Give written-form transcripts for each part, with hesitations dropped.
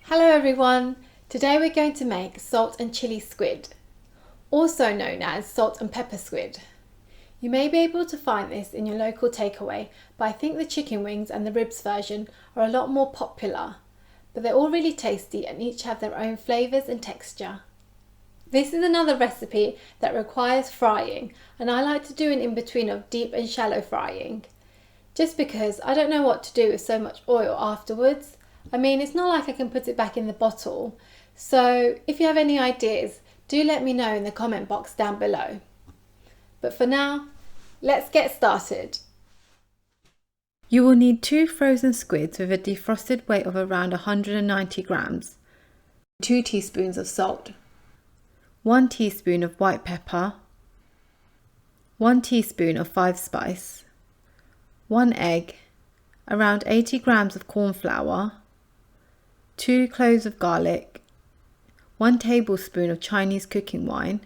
Hello everyone! Today we're going to make salt and chili squid, also known as salt and pepper squid. You may be able to find this in your local takeaway, but I think the chicken wings and the ribs version are a lot more popular, but they're all really tasty and each have their own flavours and texture. This is another recipe that requires frying, and I like to do an in-between of deep and shallow frying, just because I don't know what to do with so much oil afterwards. I mean, it's not like I can put it back in the bottle, so if you have any ideas, do let me know in the comment box down below. But for now, let's get started. You will need 2 frozen squids with a defrosted weight of around 190 grams, 2 teaspoons of salt, 1 teaspoon of white pepper, 1 teaspoon of 5 spice, 1 egg, around 80 grams of corn flour, 2 cloves of garlic, 1 tablespoon of Chinese cooking wine,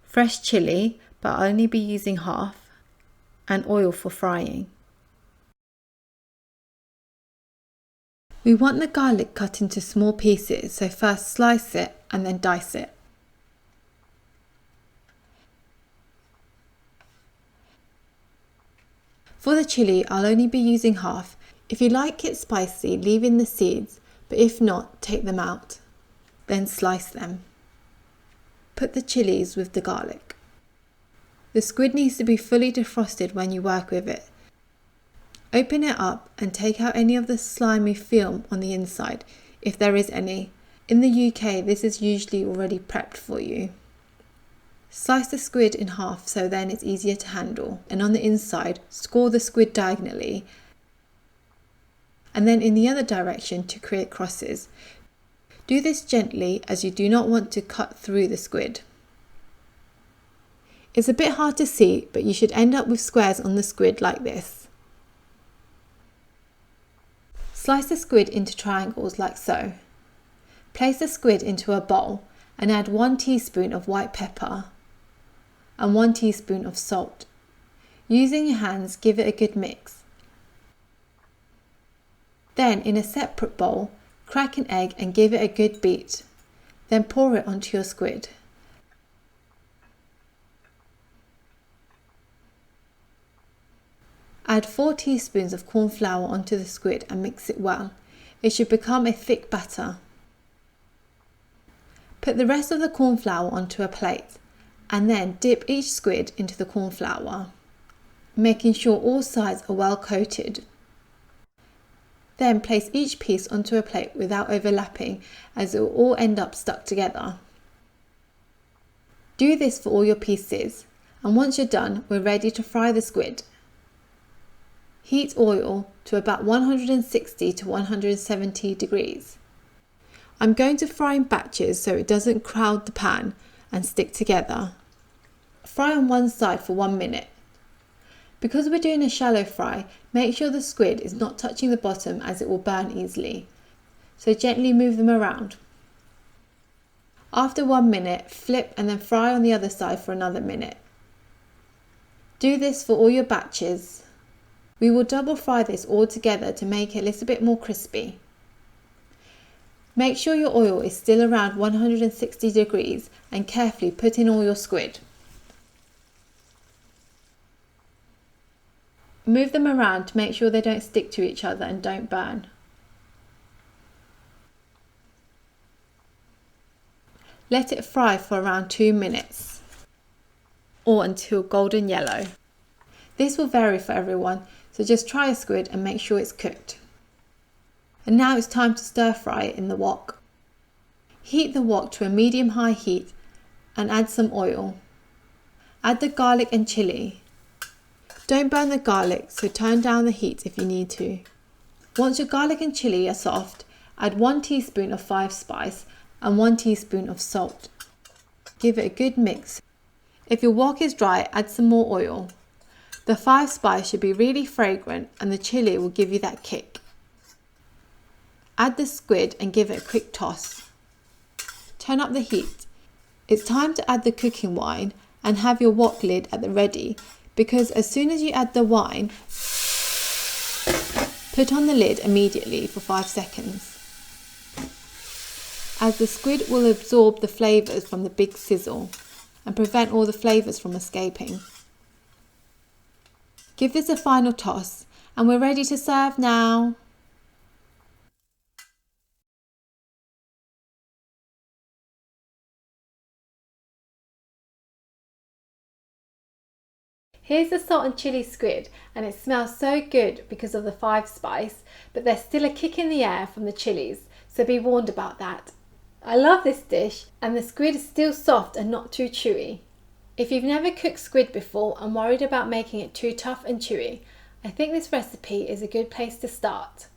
fresh chilli, but I'll only be using half, and oil for frying. We want the garlic cut into small pieces, so first slice it and then dice it. For the chilli, I'll only be using half. If you like it spicy, leave in the seeds, but if not, take them out. Then slice them. Put the chilies with the garlic. The squid needs to be fully defrosted when you work with it. Open it up and take out any of the slimy film on the inside, if there is any. In the UK, this is usually already prepped for you. Slice the squid in half so then it's easier to handle, and on the inside, score the squid diagonally, and then in the other direction to create crosses. Do this gently as you do not want to cut through the squid. It's a bit hard to see, but you should end up with squares on the squid like this. Slice the squid into triangles like so. Place the squid into a bowl and add 1 teaspoon of white pepper and 1 teaspoon of salt. Using your hands, give it a good mix. Then in a separate bowl, crack an egg and give it a good beat. Then pour it onto your squid. Add 4 teaspoons of corn flour onto the squid and mix it well. It should become a thick batter. Put the rest of the corn flour onto a plate and then dip each squid into the corn flour, making sure all sides are well coated. Then place each piece onto a plate without overlapping, as it will all end up stuck together. Do this for all your pieces, and once you're done, we're ready to fry the squid. Heat oil to about 160 to 170 degrees. I'm going to fry in batches so it doesn't crowd the pan and stick together. Fry on one side for 1 minute. Because we're doing a shallow fry, make sure the squid is not touching the bottom as it will burn easily. So gently move them around. After 1 minute, flip and then fry on the other side for another minute. Do this for all your batches. We will double fry this all together to make it a little bit more crispy. Make sure your oil is still around 160 degrees and carefully put in all your squid. Move them around to make sure they don't stick to each other and don't burn. Let it fry for around 2 minutes or until golden yellow. This will vary for everyone, so just try a squid and make sure it's cooked. And now it's time to stir fry it in the wok. Heat the wok to a medium-high heat and add some oil. Add the garlic and chilli. Don't burn the garlic, so turn down the heat if you need to. Once your garlic and chilli are soft, add 1 teaspoon of 5 spice and 1 teaspoon of salt. Give it a good mix. If your wok is dry, add some more oil. The 5 spice should be really fragrant and the chilli will give you that kick. Add the squid and give it a quick toss. Turn up the heat. It's time to add the cooking wine and have your wok lid at the ready, because as soon as you add the wine, put on the lid immediately for 5 seconds. as the squid will absorb the flavours from the big sizzle and prevent all the flavours from escaping. Give this a final toss and we're ready to serve now. Here's the salt and chilli squid, and it smells so good because of the 5 spice, but there's still a kick in the air from the chillies, so be warned about that. I love this dish, and the squid is still soft and not too chewy. If you've never cooked squid before and worried about making it too tough and chewy, I think this recipe is a good place to start.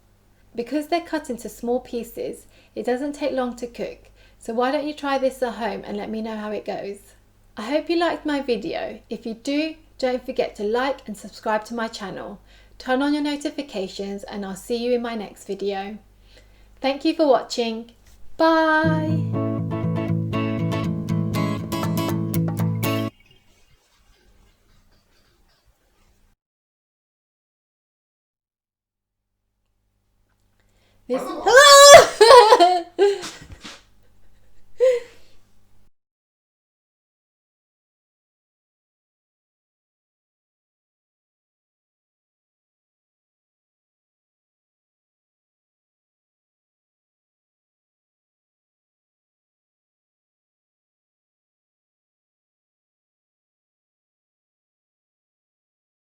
Because they're cut into small pieces, it doesn't take long to cook, so why don't you try this at home and let me know how it goes. I hope you liked my video. If you do, don't forget to like and subscribe to my channel. Turn on your notifications and I'll see you in my next video. Thank you for watching. Bye! Hello!